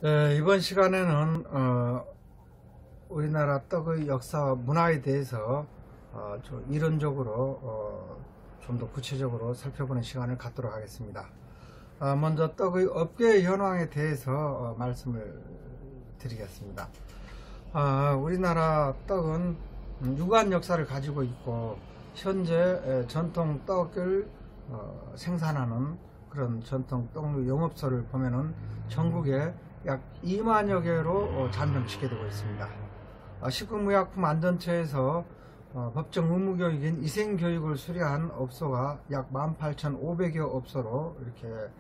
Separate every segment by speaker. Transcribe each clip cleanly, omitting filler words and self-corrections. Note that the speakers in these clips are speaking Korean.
Speaker 1: 이번 시간에는 우리나라 떡의 역사와 문화에 대해서 좀 이론적으로 좀 더 구체적으로 살펴보는 시간을 갖도록 하겠습니다. 먼저 떡의 업계 현황에 대해서 말씀을 드리겠습니다. 우리나라 떡은 유구한 역사를 가지고 있고 현재 전통 떡을 생산하는 그런 전통 떡류 영업소를 보면은 전국에 약 2만여 개로 잠정짓게 되고 있습니다. 식품의약품안전처에서 법정 의무교육인 위생교육을 수료한 업소가 약 18,500여 업소로 이렇게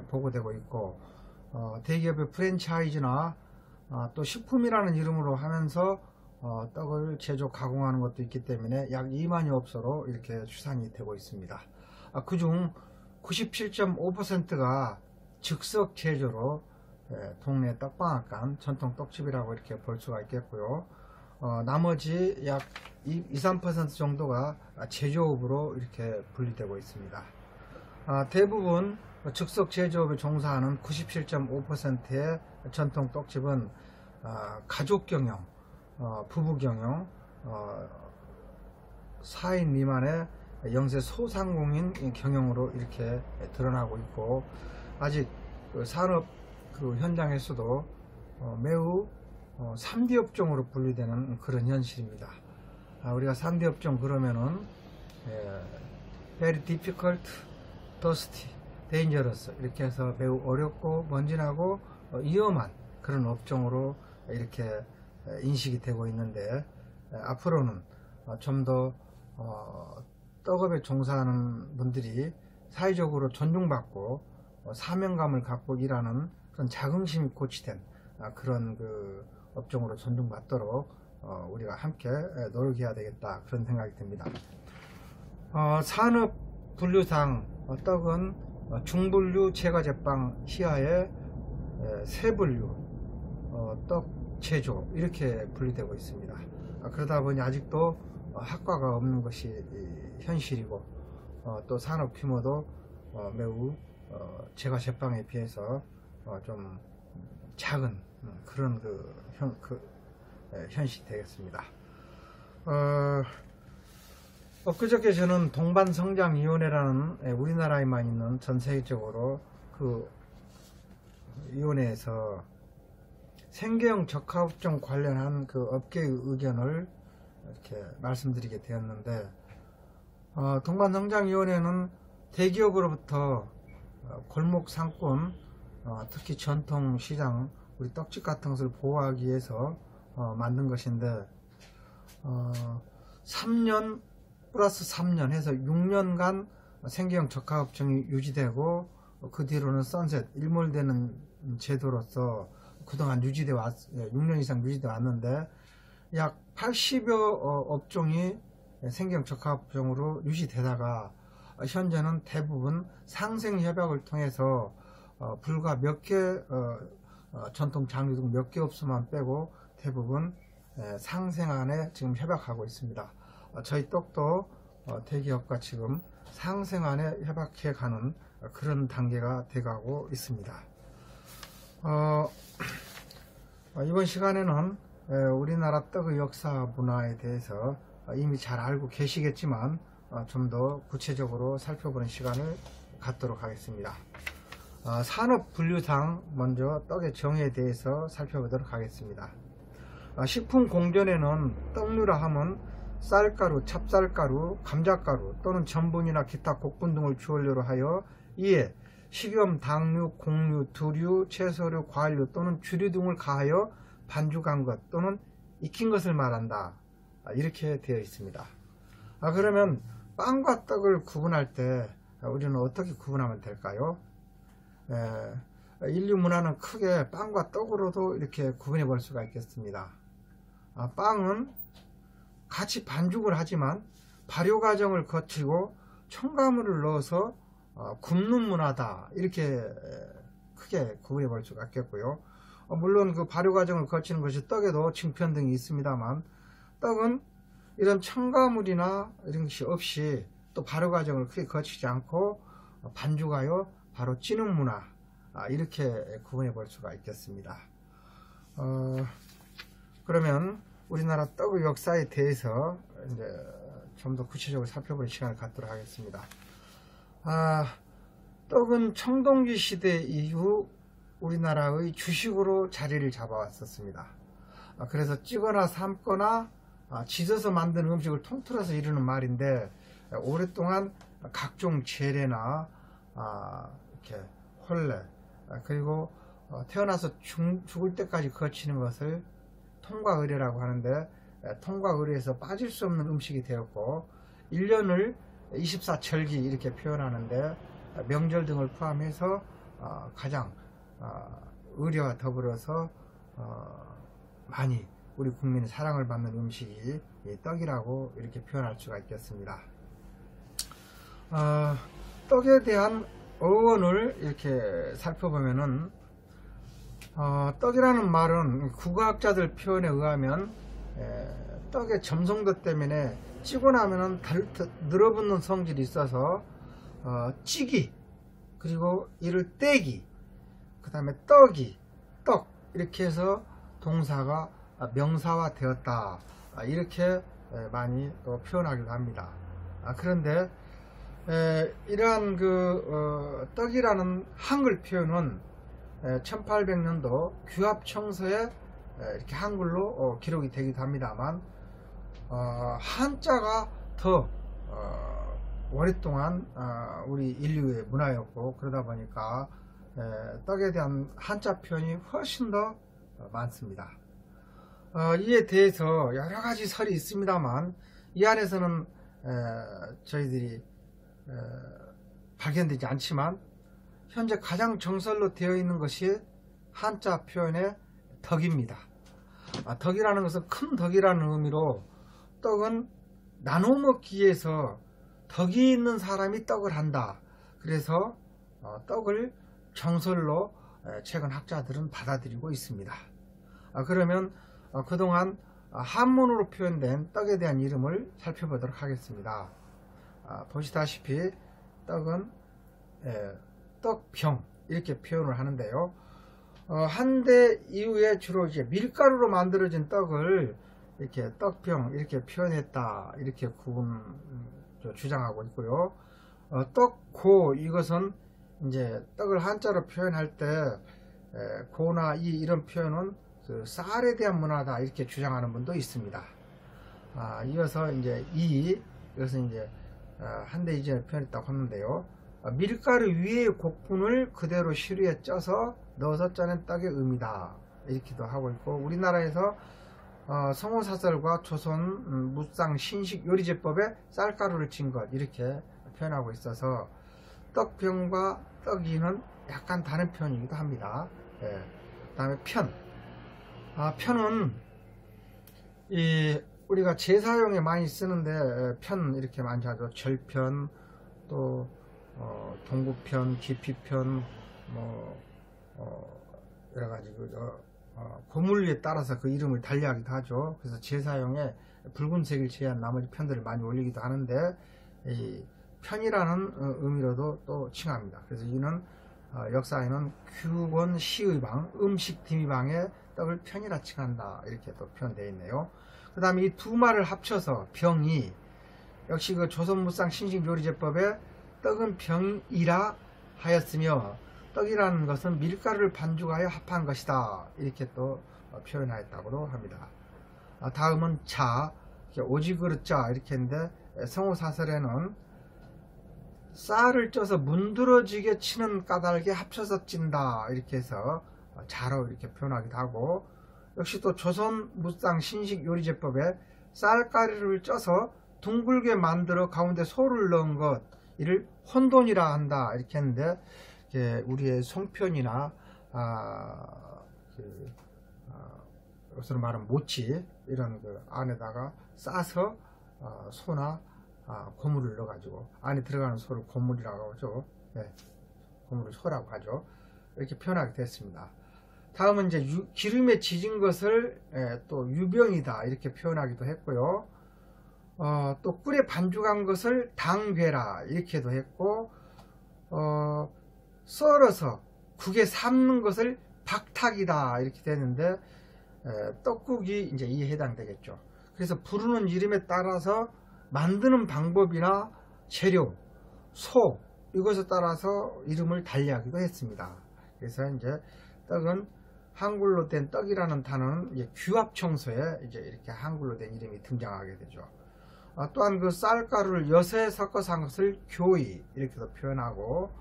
Speaker 1: 보고되고 있고, 대기업의 프랜차이즈나 또 식품이라는 이름으로 하면서 떡을 제조 가공하는 것도 있기 때문에 약 2만여 업소로 이렇게 추산이 되고 있습니다. 그중 97.5%가 즉석 제조로 동네 떡방앗간 전통 떡집이라고 이렇게 볼 수가 있겠고요. 나머지 약 2~3% 정도가 제조업으로 이렇게 분리되고 있습니다. 대부분 즉석 제조업에 종사하는 97.5%의 전통 떡집은 가족 경영, 부부 경영, 4인 미만의 영세 소상공인 경영으로 이렇게 드러나고 있고, 아직 산업 현장에서도 매우 3D 업종으로 분류되는 그런 현실입니다. 우리가 3D 업종 그러면은 very difficult, dusty, dangerous 이렇게 해서 매우 어렵고 먼지나고 위험한 그런 업종으로 이렇게 인식이 되고 있는데, 앞으로는 좀 더 떡업에 종사하는 분들이 사회적으로 존중받고 사명감을 갖고 일하는 그런 자긍심이 고취된 그런 업종으로 존중받도록 우리가 함께 노력해야 되겠다, 그런 생각이 듭니다. 산업 분류상 떡은 중분류 제과제빵 시하의 세분류 떡 제조 이렇게 분류되고 있습니다. 그러다 보니 아직도 학과가 없는 것이 현실이고, 또 산업 규모도 매우 제과제빵에 비해서 좀 작은 그런 현실이 되겠습니다. 엊그저께 저는 동반성장위원회라는 우리나라에만 있는 전 세계적으로 그 위원회에서 생계형 적합종 관련한 그 업계의 의견을 이렇게 말씀드리게 되었는데, 동반성장위원회는 대기업으로부터 골목 상권, 특히 전통시장, 우리 떡집 같은 것을 보호하기 위해서 만든 것인데, 3년 플러스 3년 해서 6년간 생계형 적합업종이 유지되고, 그 뒤로는 선셋, 일몰되는 제도로서 그동안 6년 이상 유지되어 왔는데, 약 80여 업종이 생계형 적합업종으로 유지되다가 현재는 대부분 상생협약을 통해서 불과 몇 개 전통 장류 등 몇 개 업소만 빼고 대부분 상생안에 지금 협약하고 있습니다. 저희 떡도 대기업과 지금 상생안에 협약해 가는 그런 단계가 돼가고 있습니다. 이번 시간에는 우리나라 떡의 역사 문화에 대해서 이미 잘 알고 계시겠지만 좀 더 구체적으로 살펴보는 시간을 갖도록 하겠습니다. 산업 분류상 먼저 떡의 정의에 대해서 살펴보도록 하겠습니다. 식품 공전에는 떡류라 하면 쌀가루, 찹쌀가루, 감자가루 또는 전분이나 기타 곡분 등을 주원료로 하여 이에 식염, 당류, 곡류, 두류, 채소류, 과일류 또는 주류 등을 가하여 반죽한 것 또는 익힌 것을 말한다, 이렇게 되어 있습니다. 그러면 빵과 떡을 구분할 때 우리는 어떻게 구분하면 될까요? 인류 문화는 크게 빵과 떡으로도 이렇게 구분해 볼 수가 있겠습니다. 빵은 같이 반죽을 하지만 발효 과정을 거치고 첨가물을 넣어서 굽는 문화다, 이렇게 크게 구분해 볼 수가 있겠고요. 물론 그 발효 과정을 거치는 것이 떡에도 층편 등이 있습니다만, 떡은 이런 첨가물이나 이런 것이 없이 또 발효 과정을 크게 거치지 않고 반죽하여 바로 찌는 문화, 이렇게 구분해 볼 수가 있겠습니다. 그러면 우리나라 떡의 역사에 대해서 이제 좀 더 구체적으로 살펴보는 시간을 갖도록 하겠습니다. 떡은 청동기 시대 이후 우리나라의 주식으로 자리를 잡아왔었습니다. 그래서 찌거나 삶거나 지져서 만든 음식을 통틀어서 이루는 말인데, 오랫동안 각종 제례나 이렇게 혼례, 그리고 태어나서 죽을 때까지 거치는 것을 통과의례라고 하는데, 통과의례에서 빠질 수 없는 음식이 되었고, 1년을 24절기 이렇게 표현하는데, 명절 등을 포함해서 가장 의례와 더불어서 많이 우리 국민의 사랑을 받는 음식이 떡이라고 이렇게 표현할 수가 있겠습니다. 떡에 대한 어원을 이렇게 살펴보면은, 떡이라는 말은 국어학자들 표현에 의하면 떡의 점성도 때문에 찌고 나면은 늘어붙는 성질이 있어서 찌기, 그리고 이를 떼기, 그 다음에 떡이, 떡 이렇게 해서 동사가 명사화 되었다, 이렇게 많이 또 표현하기도 합니다. 그런데 이러한 떡이라는 한글 표현은 1800년도 규합청서에 이렇게 한글로 기록이 되기도 합니다만, 한자가 더 오랫동안 우리 인류의 문화였고, 그러다 보니까 떡에 대한 한자 표현이 훨씬 더 많습니다. 이에 대해서 여러 가지 설이 있습니다만, 이 안에서는 저희들이 발견되지 않지만, 현재 가장 정설로 되어 있는 것이 한자 표현의 덕입니다. 덕이라는 것은 큰 덕이라는 의미로, 떡은 나눠 먹기에서 덕이 있는 사람이 떡을 한다. 그래서 떡을 정설로 최근 학자들은 받아들이고 있습니다. 그러면 그동안 한문으로 표현된 떡에 대한 이름을 살펴보도록 하겠습니다. 보시다시피 떡은 떡병 이렇게 표현을 하는데요. 한대 이후에 주로 이제 밀가루로 만들어진 떡을 이렇게 떡병 이렇게 표현했다, 이렇게 주장하고 있고요. 떡고, 이것은 이제 떡을 한자로 표현할 때 고나 이 이런 표현은 쌀에 대한 문화다, 이렇게 주장하는 분도 있습니다. 이어서 이제 이것은 이제 한대 이전에 표현했다고 하는데요. 밀가루 위에 곡분을 그대로 시루에 쪄서 넣어서 짜낸 떡의 의미다, 이렇게도 하고 있고, 우리나라에서 성호사설과 조선 무쌍 신식 요리제법에 쌀가루를 친 것, 이렇게 표현하고 있어서 떡병과 떡이는 약간 다른 표현이기도 합니다. 그 다음에 편은 우리가 제사용에 많이 쓰는데, 편 이렇게 많이 하죠. 절편, 또 동구편, 기피편, 여러가지 고물류에 따라서 그 이름을 달리하기도 하죠. 그래서 제사용에 붉은색을 제한 나머지 편들을 많이 올리기도 하는데, 이 편이라는 의미로도 또 칭합니다. 그래서 이는 역사에는 규권 시의방, 음식 dim의방에 떡을 편이라 칭한다, 이렇게 또 표현되어 있네요. 그 다음에 이 두 말을 합쳐서 병이, 역시 그 조선무쌍 신식요리제법에 떡은 병이라 하였으며, 떡이라는 것은 밀가루를 반죽하여 합한 것이다, 이렇게 또 표현하였다고 합니다. 다음은 자, 오지그릇자 이렇게 했는데, 성호사설에는 쌀을 쪄서 문드러지게 치는 까닭에 합쳐서 찐다, 이렇게 해서 자로 이렇게 표현하기도 하고, 역시 또 조선 무쌍 신식 요리제법에 쌀가루를 쪄서 둥글게 만들어 가운데 소를 넣은 것, 이를 혼돈이라 한다, 이렇게 했는데, 우리의 송편이나 여기서 말하면 모치 이런 그 안에다가 싸서 소나 고물을 넣어 가지고, 안에 들어가는 소를 고물이라고 하죠. 고물을 소라고 하죠. 이렇게 표현하게 됐습니다. 다음은 이제 기름에 지진 것을 또 유병이다, 이렇게 표현하기도 했고요. 또 꿀에 반죽한 것을 당괴라, 이렇게도 했고, 썰어서 국에 삶는 것을 박탁이다, 이렇게 되는데, 떡국이 이제 이에 해당되겠죠. 그래서 부르는 이름에 따라서 만드는 방법이나 재료, 소 이것에 따라서 이름을 달리하기도 했습니다. 그래서 이제 떡은 한글로 된 떡이라는 단어는 이제 규합청소에 이제 이렇게 한글로 된 이름이 등장하게 되죠. 또한 그 쌀가루를 엿에 섞어서 한 것을 교이 이렇게도 표현하고,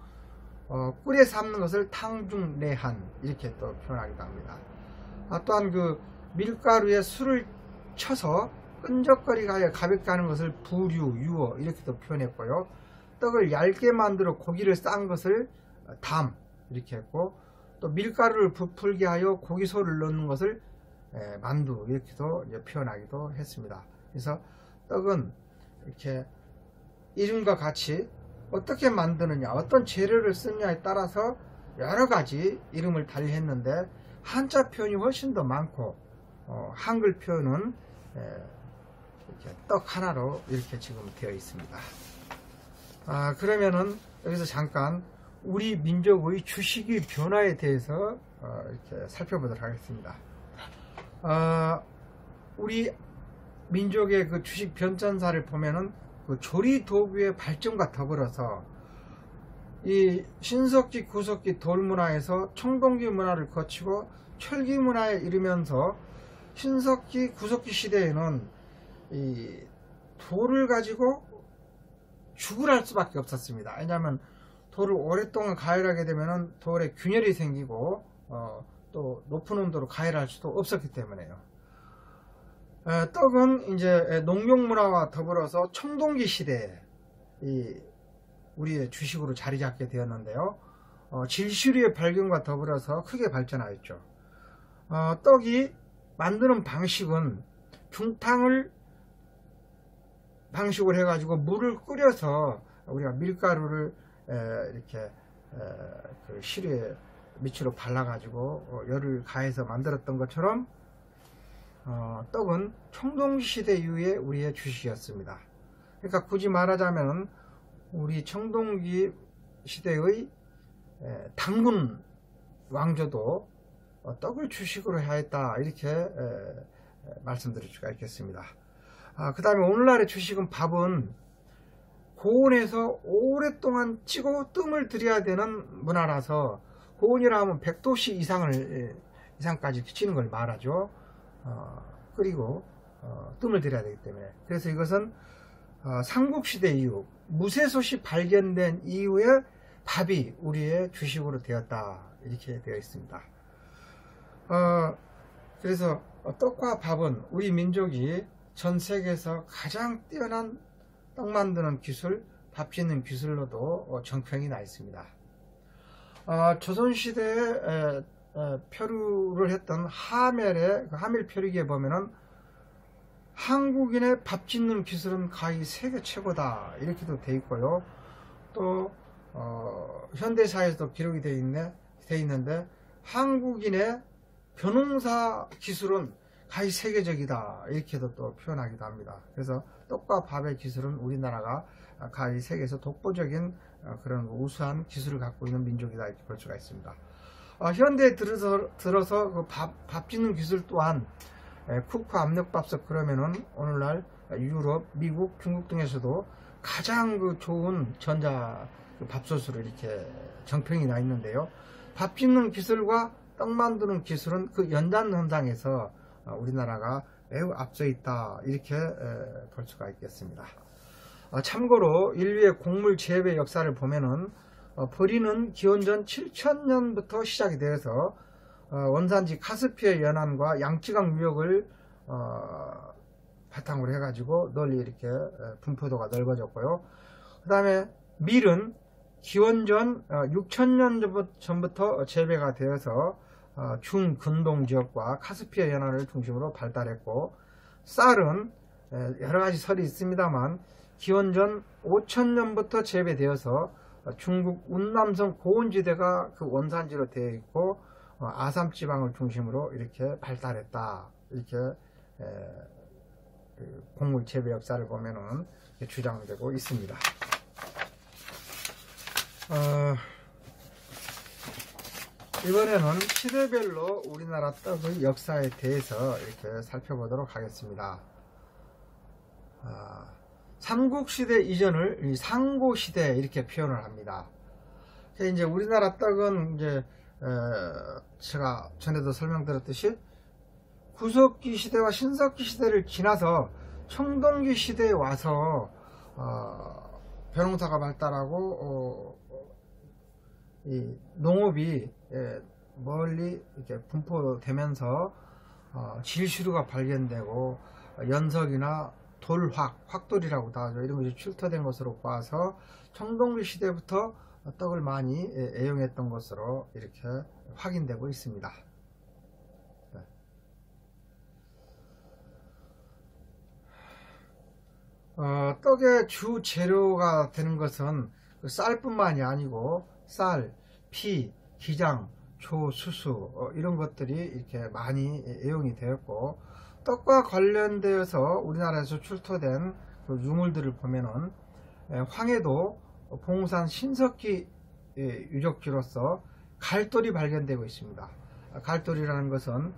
Speaker 1: 꿀에 삶는 것을 탕중내한 이렇게 또 표현하기도 합니다. 또한 그 밀가루에 술을 쳐서 끈적거리게 가볍게 하는 것을 부류, 유어 이렇게도 표현했고요. 떡을 얇게 만들어 고기를 싼 것을 담 이렇게 했고, 또 밀가루를 부풀게 하여 고기소를 넣는 것을 만두 이렇게도 표현하기도 했습니다. 그래서 떡은 이렇게 이름과 같이 어떻게 만드느냐, 어떤 재료를 쓰느냐에 따라서 여러 가지 이름을 달리했는데, 한자 표현이 훨씬 더 많고 한글 표현은 이렇게 떡 하나로 이렇게 지금 되어 있습니다. 그러면은 여기서 잠깐 우리 민족의 주식의 변화에 대해서 이렇게 살펴보도록 하겠습니다. 우리 민족의 그 주식 변천사를 보면은 그 조리 도구의 발전과 더불어서 이 신석기, 구석기 돌문화에서 청동기 문화를 거치고 철기 문화에 이르면서 신석기, 구석기 시대에는 이 돌을 가지고 죽을할 수밖에 없었습니다. 왜냐하면 돌을 오랫동안 가열하게 되면은 돌에 균열이 생기고 또 높은 온도로 가열할 수도 없었기 때문에요. 떡은 이제 농경문화와 더불어서 청동기 시대에 우리의 주식으로 자리 잡게 되었는데요. 질시류의 발견과 더불어서 크게 발전하였죠. 떡이 만드는 방식은 중탕을 방식으로 해가지고 물을 끓여서 우리가 밀가루를 이렇게 그 시루에 밑으로 발라가지고 열을 가해서 만들었던 것처럼 떡은 청동시대 이후에 우리의 주식이었습니다. 그러니까 굳이 말하자면 우리 청동기 시대의 당군 왕조도 떡을 주식으로 하였다 이렇게 말씀드릴 수가 있겠습니다. 그 다음에 오늘날의 주식은 밥은 고온에서 오랫동안 찌고 뜸을 들여야 되는 문화라서, 고온이라 하면 100도씨 이상까지 찌는 걸 말하죠. 그리고 뜸을 들여야 되기 때문에. 그래서 이것은 삼국시대 이후 무쇠솥이 발견된 이후에 밥이 우리의 주식으로 되었다 이렇게 되어 있습니다. 그래서 떡과 밥은 우리 민족이 전 세계에서 가장 뛰어난 떡 만드는 기술, 밥 짓는 기술로도 정평이 나 있습니다. 조선시대에 표류를 했던 하멜의 하멜 표류기에 보면은 한국인의 밥 짓는 기술은 가히 세계 최고다 이렇게도 돼 있고요. 또 현대사에서도 기록이 돼 있는데 한국인의 벼농사 기술은 가히 세계적이다 이렇게도 또 표현하기도 합니다. 그래서 떡과 밥의 기술은 우리나라가 가히 세계에서 독보적인 그런 우수한 기술을 갖고 있는 민족이다 이렇게 볼 수가 있습니다. 현대에 들어서 그 밥 짓는 기술 또한 쿠크 압력밥솥 그러면은 오늘날 유럽, 미국, 중국 등에서도 가장 그 좋은 전자 밥솥으로 이렇게 정평이 나 있는데요. 밥 짓는 기술과 떡 만드는 기술은 그 연장선상에서 우리나라가 매우 앞서 있다 이렇게 볼 수가 있겠습니다. 참고로 인류의 곡물 재배 역사를 보면은 보리는 기원전 7000년부터 시작이 되어서 원산지 카스피해 연안과 양쯔강 유역을 바탕으로 해가지고 널리 이렇게 분포도가 넓어졌고요. 그 다음에 밀은 기원전 6000년 전부터 재배가 되어서 중근동 지역과 카스피해 연안을 중심으로 발달했고, 쌀은 여러가지 설이 있습니다만 기원전 5000년부터 재배되어서 중국 운남성 고원지대가 그 원산지로 되어 있고 아삼지방을 중심으로 이렇게 발달했다 이렇게 곡물 재배 역사를 보면은 주장되고 있습니다. 이번에는 시대별로 우리나라 떡의 역사에 대해서 이렇게 살펴보도록 하겠습니다. 삼국시대 이전을 이 상고시대 이렇게 표현을 합니다. 이제 우리나라 떡은 이제 제가 전에도 설명드렸듯이 구석기 시대와 신석기 시대를 지나서 청동기 시대에 와서 벼농사가 발달하고 이 농업이 멀리 이렇게 분포되면서 질시루가 발견되고 연석이나 돌확, 확돌이라고도 하죠. 이런 것이 출토된 것으로 봐서 청동기 시대부터 떡을 많이 애용했던 것으로 이렇게 확인되고 있습니다. 떡의 주 재료가 되는 것은 쌀뿐만이 아니고 쌀, 피, 기장, 조, 수수 이런 것들이 이렇게 많이 애용이 되었고, 떡과 관련되어서 우리나라에서 출토된 그 유물들을 보면은 황해도 봉산 신석기 유적지로서 갈돌이 발견되고 있습니다. 갈돌이라는 것은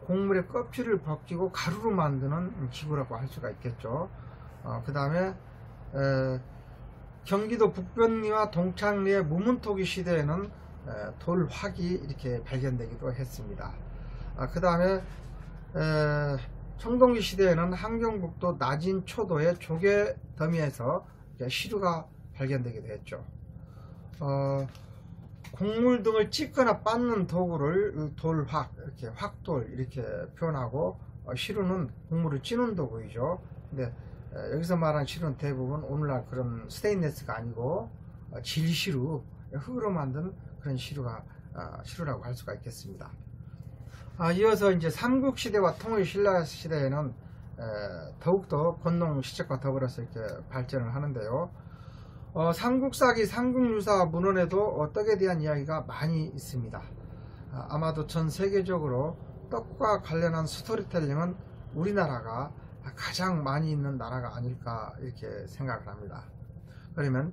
Speaker 1: 곡물의 껍질을 벗기고 가루로 만드는 기구라고 할 수가 있겠죠. 그 다음에 경기도 북변리와 동창리의 무문토기 시대에는 돌확이 이렇게 발견되기도 했습니다. 그 다음에 청동기 시대에는 함경북도 나진초도의 조개 더미에서 시루가 발견되기도 했죠. 곡물 등을 찢거나 빻는 도구를 돌확, 이렇게 확돌 이렇게 표현하고, 시루는 곡물을 찌는 도구이죠. 근데 여기서 말하는 시루는 대부분 오늘날 그런 스테인레스가 아니고 질시루, 흙으로 만든 그런 시루라고 할 수가 있겠습니다. 이어서 이제 삼국시대와 통일신라시대에는 더욱더 건농 시책과 더불어서 이렇게 발전을 하는데요. 삼국사기, 삼국유사 문헌에도 떡에 대한 이야기가 많이 있습니다. 아마도 전 세계적으로 떡과 관련한 스토리텔링은 우리나라가 가장 많이 있는 나라가 아닐까 이렇게 생각을 합니다. 그러면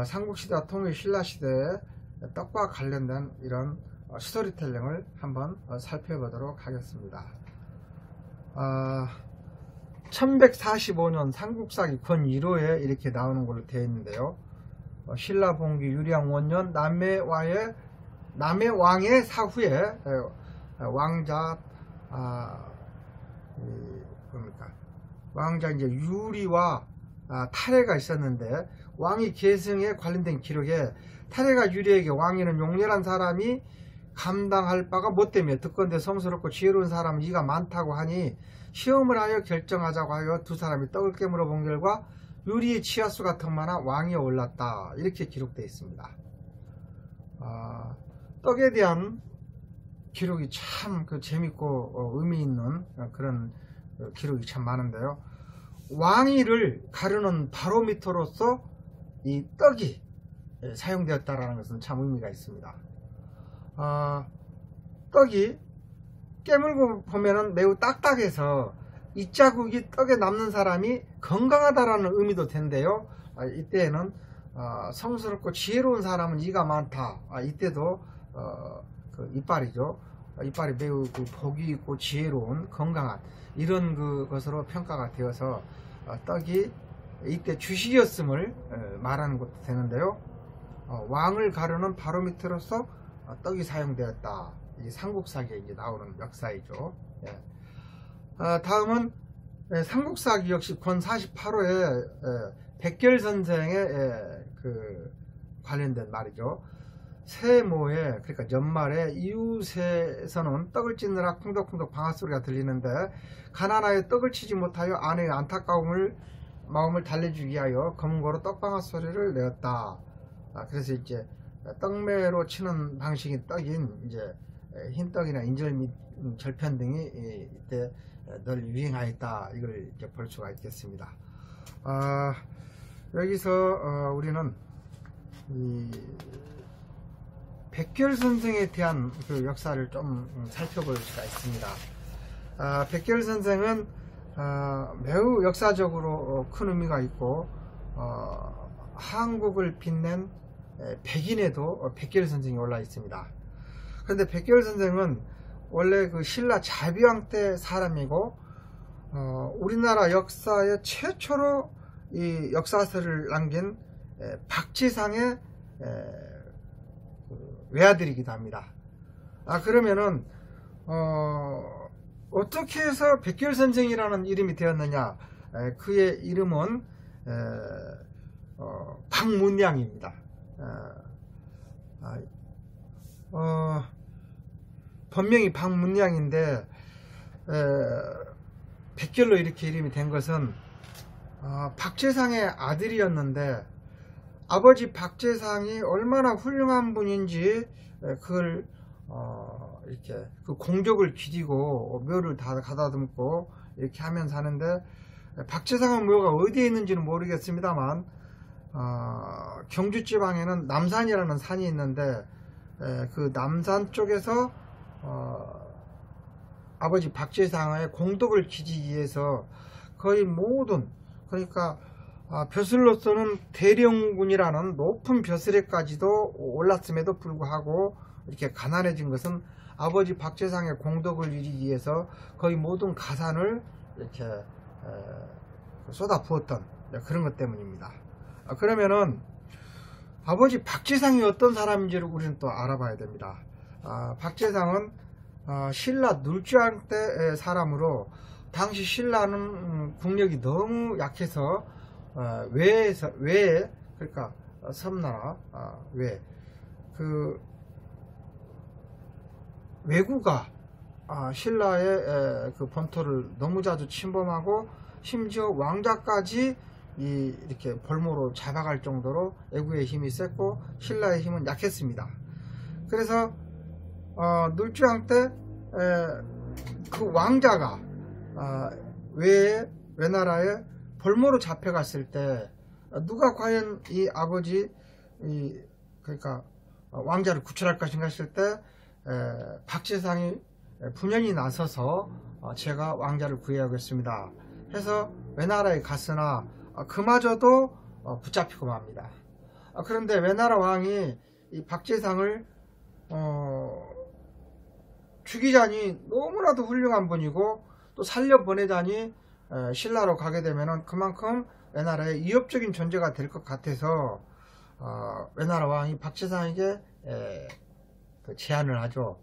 Speaker 1: 삼국시대와 통일신라시대에 떡과 관련된 이런 스토리텔링을 한번 살펴보도록 하겠습니다. 1145년 삼국사기 권 1호에 이렇게 나오는 걸로 되어 있는데요. 신라봉기 유량 원년 남해왕의 사후에 왕자 왕자 이제 유리와 탈해가 있었는데, 왕위 계승에 관련된 기록에 탈해가 유리에게 왕위는 용렬한 사람이 감당할 바가 못되며 듣건대 성스럽고 지혜로운 사람은 이가 많다고 하니 시험을 하여 결정하자고 하여 두 사람이 떡을 깨물어 본 결과 유리의 치아수 같은 만한 왕위에 올랐다, 이렇게 기록되어 있습니다. 떡에 대한 기록이 참 재밌고 의미 있는 그런 기록이 참 많은데요. 왕위를 가르는 바로미터로서 이 떡이 사용되었다라는 것은 참 의미가 있습니다. 떡이 깨물고 보면은 매우 딱딱해서 이 자국이 떡에 남는 사람이 건강하다라는 의미도 된대요. 이때에는 성스럽고 지혜로운 사람은 이가 많다. 이때도 그 이빨이죠. 이빨이 매우 복이 있고 지혜로운 건강한 이런 것으로 평가가 되어서 떡이 이때 주식이었음을 말하는 것도 되는데요. 왕을 가르는 바로미터로서 떡이 사용되었다. 이 삼국사기에 이제 나오는 역사이죠. 예. 다음은 삼국사기 역시 권 48호에 백결선생의 그 관련된 말이죠. 세모에, 그러니까 연말에 이웃에서는 떡을 찢느라 쿵덕쿵덕 방아소리가 들리는데 가난하여 떡을 치지 못하여 아내의 마음을 달래주기 위하여 검은고로 떡방아 소리를 내었다. 그래서 이제 떡매로 치는 방식인 떡인 이제 흰떡이나 인절미, 절편 등이 이때 늘 유행하였다, 이걸 이제 볼 수가 있겠습니다. 여기서 우리는 이 백결선생에 대한 그 역사를 좀 살펴볼 수가 있습니다. 백결선생은 매우 역사적으로 큰 의미가 있고 한국을 빛낸 백인에도 백결선생이 올라 있습니다. 그런데 백개월 선생은 원래 그 신라 자비왕 때 사람이고, 우리나라 역사에 최초로 이 역사서를 남긴 박지상의 외아들이기도 합니다. 그러면은 어떻게 해서 백개월 선생이라는 이름이 되었느냐? 그의 이름은 박문량입니다. 본명이 박문량인데 백개월로 이렇게 이름이 된 것은 박재상의 아들이었는데, 아버지 박재상이 얼마나 훌륭한 분인지 그걸 이렇게 그 공적을 기리고 묘를 다 가다듬고 이렇게 하면서 하는데, 박재상의 묘가 어디에 있는지는 모르겠습니다만 경주 지방에는 남산이라는 산이 있는데, 그 남산 쪽에서 아버지 박재상의 공덕을 기리기 위해서 거의 모든, 그러니까 벼슬로서는 대령군이라는 높은 벼슬에까지도 올랐음에도 불구하고 이렇게 가난해진 것은 아버지 박재상의 공덕을 이루기 위해서 거의 모든 가산을 이렇게 쏟아 부었던 그런 것 때문입니다. 그러면은 아버지 박재상이 어떤 사람인지를 우리는 또 알아봐야 됩니다. 박재상은 신라 눌주왕 때 사람으로, 당시 신라는 국력이 너무 약해서 외에, 그러니까 섬나라 외구가 신라의 그 본토를 너무 자주 침범하고, 심지어 왕자까지 이렇게 볼모로 잡아갈 정도로 외구의 힘이 셌고 신라의 힘은 약했습니다. 그래서 눌주왕 때 그 왕자가 외나라에 볼모로 잡혀갔을 때 누가 과연 이 아버지 그러니까 왕자를 구출할 것인가 했을 때 박재상이 분연히 나서서 제가 왕자를 구해야겠습니다 해서 외나라에 갔으나 그마저도 붙잡히고 맙니다. 그런데 외나라 왕이 이 박재상을 죽이자니 너무나도 훌륭한 분이고, 또 살려보내자니 신라로 가게 되면은 그만큼 외나라의 위협적인 존재가 될 것 같아서 외나라 왕이 박재상에게 그 제안을 하죠.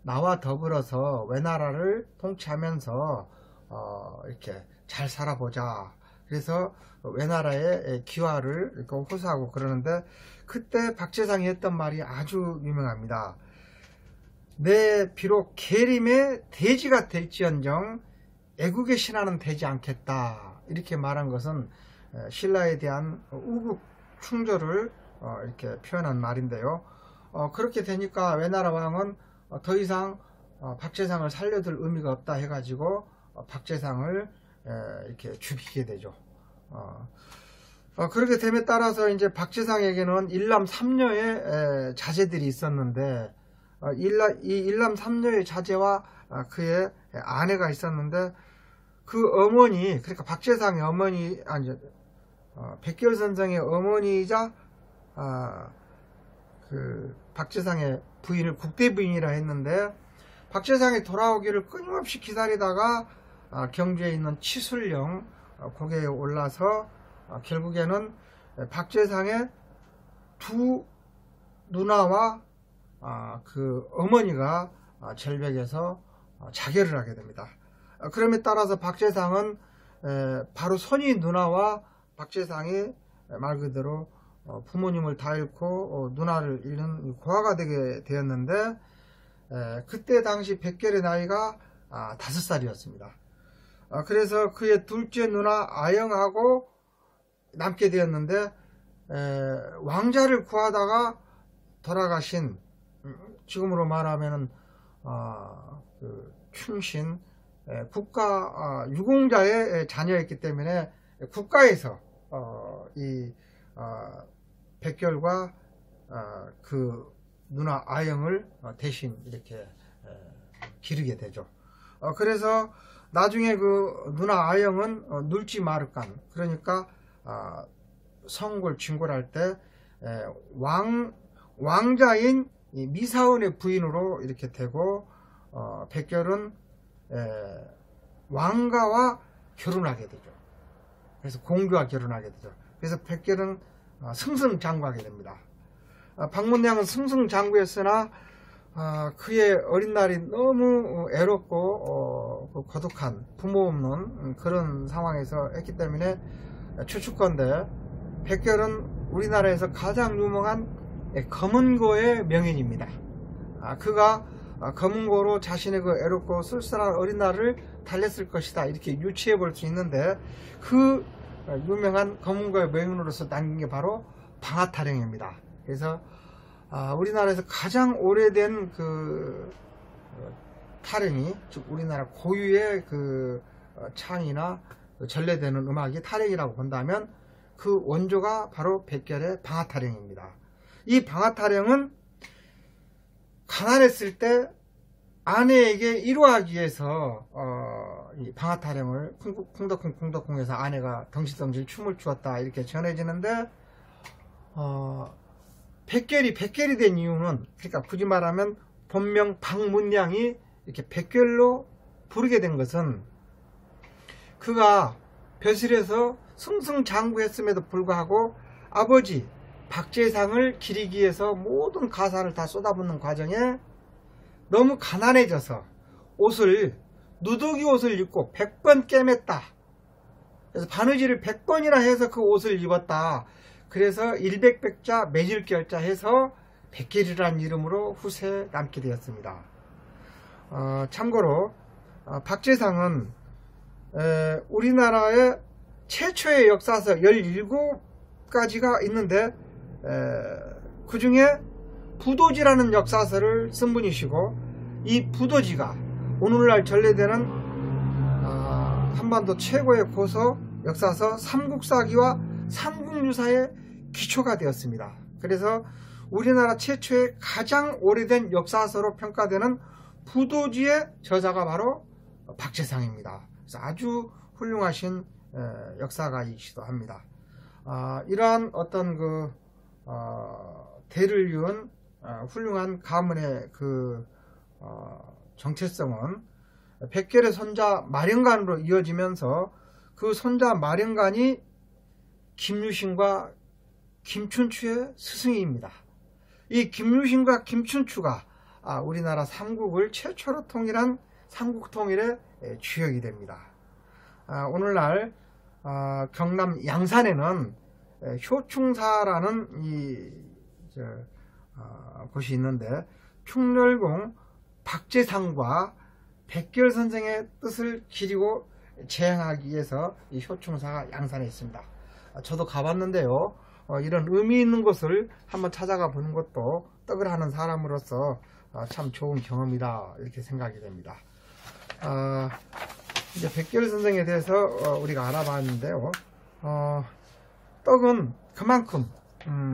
Speaker 1: 나와 더불어서 외나라를 통치하면서 이렇게 잘 살아보자. 그래서 외나라의 기화를 이렇게 호소하고 그러는데, 그때 박재상이 했던 말이 아주 유명합니다. 내 비록 계림의 대지가 될지언정 애국의 신하는 되지 않겠다, 이렇게 말한 것은 신라에 대한 우국 충조를 이렇게 표현한 말인데요. 그렇게 되니까 외나라 왕은 더 이상 박재상을 살려둘 의미가 없다 해가지고 박재상을 이렇게 죽이게 되죠. 그렇게 됨에 따라서 이제 박재상에게는 일남 삼녀의 자제들이 있었는데, 이 일남 삼녀의 자제와 그의 아내가 있었는데, 그 어머니, 그러니까 박재상의 어머니, 백개월 선생의 어머니이자 그 박재상의 부인을 국대 부인이라 했는데, 박재상이 돌아오기를 끊임없이 기다리다가 경주에 있는 치술령 거기에 올라서 결국에는 박재상의 두 누나와 그 어머니가 절벽에서 자결을 하게 됩니다. 그럼에 따라서 박재상은 바로 손이 누나와 박재상이 말 그대로 부모님을 다 잃고 누나를 잃는 고아가 되게 되었는데, 그때 당시 백개월의 나이가 5살이었습니다. 그래서 그의 둘째 누나 아영하고 남게 되었는데, 왕자를 구하다가 돌아가신, 지금으로 말하면 그 충신 국가 유공자의 자녀였기 때문에 국가에서 이 백개월과 그 누나 아영을 대신 이렇게 기르게 되죠. 그래서 나중에 그 누나 아영은 눌지 마르간, 그러니까 성골 진골할 때 왕자인 이 미사원의 부인으로 이렇게 되고 백결은 왕가와 결혼하게 되죠. 그래서 공주와 결혼하게 되죠. 그래서 백결은 승승장구하게 됩니다. 박문량은 승승장구했으나 그의 어린 날이 너무 애롭고 고독한 부모 없는 그런 상황에서 했기 때문에 추측건데 백결은 우리나라에서 가장 유명한 검은고의 명인입니다. 그가 검은고로 자신의 그 애롭고 쓸쓸한 어린 날을 달랬을 것이다 이렇게 유추해 볼 수 있는데 그 유명한 검은고의 명인으로서 남긴 게 바로 방아타령입니다. 그래서 우리나라에서 가장 오래된 그 타령이, 즉 우리나라 고유의 그 창이나 전래되는 음악이 타령이라고 본다면 그 원조가 바로 백결의 방아타령입니다. 이 방아타령은 가난했을 때 아내에게 위로하기 위해서 이 방아타령을 쿵덕쿵쿵덕쿵해서 아내가 덩실덩실 춤을 추었다 이렇게 전해지는데 백결이 된 이유는, 그러니까 굳이 말하면 본명 박문량이 이렇게 백결로 부르게 된 것은 그가 벼슬에서 승승장구했음에도 불구하고 아버지 박재상을 기리기 위해서 모든 가산을 다 쏟아붓는 과정에 너무 가난해져서 누더기 옷을 입고 100번 꿰맸다. 그래서 바느질을 100번이나 해서 그 옷을 입었다. 그래서 일백백자 매질결자 해서 백결이라는 이름으로 후세에 남게 되었습니다. 참고로 박재상은 우리나라의 최초의 역사서 17가지가 있는데 그 중에 부도지라는 역사서를 쓴 분이시고, 이 부도지가 오늘날 전래되는 한반도 최고의 고서 역사서 삼국사기와 삼국유사의 기초가 되었습니다. 그래서 우리나라 최초의 가장 오래된 역사서로 평가되는 부도지의 저자가 바로 박재상입니다. 그래서 아주 훌륭하신 역사가이기도 합니다. 이러한 어떤 그 대를 이은 훌륭한 가문의 그 정체성은 백결의 손자 마령간으로 이어지면서 그 손자 마령간이 김유신과 김춘추의 스승입니다. 이 김유신과 김춘추가 우리나라 삼국을 최초로 통일한 삼국통일의 주역이 됩니다. 오늘날 경남 양산에는 효충사라는 곳이 있는데 충렬공 박재상과 백결 선생의 뜻을 기리고 제행하기 위해서 이 효충사가 양산에 있습니다. 저도 가봤는데요. 이런 의미 있는 곳을 한번 찾아가 보는 것도 떡을 하는 사람으로서 참 좋은 경험이다 이렇게 생각이 됩니다. 이제 백결 선생에 대해서 우리가 알아봤는데요. 떡은 그만큼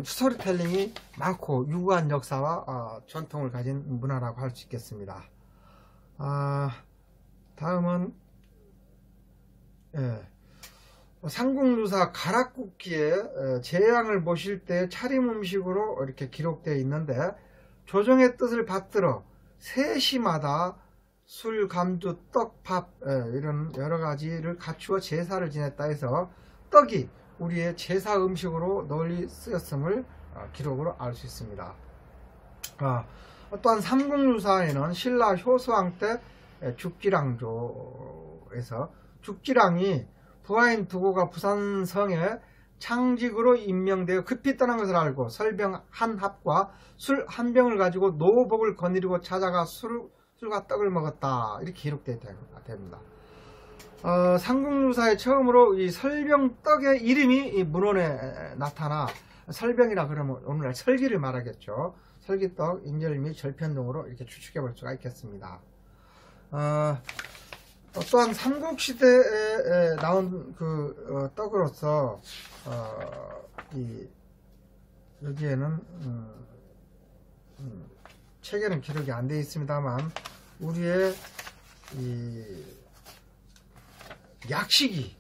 Speaker 1: 스토리텔링이 많고 유구한 역사와 전통을 가진 문화라고 할 수 있겠습니다. 다음은 삼국유사 가락국기에 재앙을 모실 때 차림 음식으로 이렇게 기록되어 있는데, 조정의 뜻을 받들어 세시마다 술, 감주, 떡, 밥 이런 여러가지를 갖추어 제사를 지냈다 해서 떡이 우리의 제사 음식으로 널리 쓰였음을 기록으로 알 수 있습니다. 또한 삼국유사에는 신라 효소왕 때 죽지랑조에서 죽지랑이 부하인 두고가 부산성에 창직으로 임명되어 급히 떠난 것을 알고 설병 한 합과 술 한 병을 가지고 노복을 거느리고 찾아가 술과 떡을 먹었다 이렇게 기록되어 됩니다. 삼국유사에 처음으로 이 설병떡의 이름이 이 문헌에 나타나 설병이라 그러면 오늘날 설기를 말하겠죠. 설기떡, 인절미, 절편 등으로 이렇게 추측해 볼 수가 있겠습니다. 또한 삼국시대에 나온 그 떡으로서 여기에는 책에는 기록이 안 되어 있습니다만 우리의 이 약식이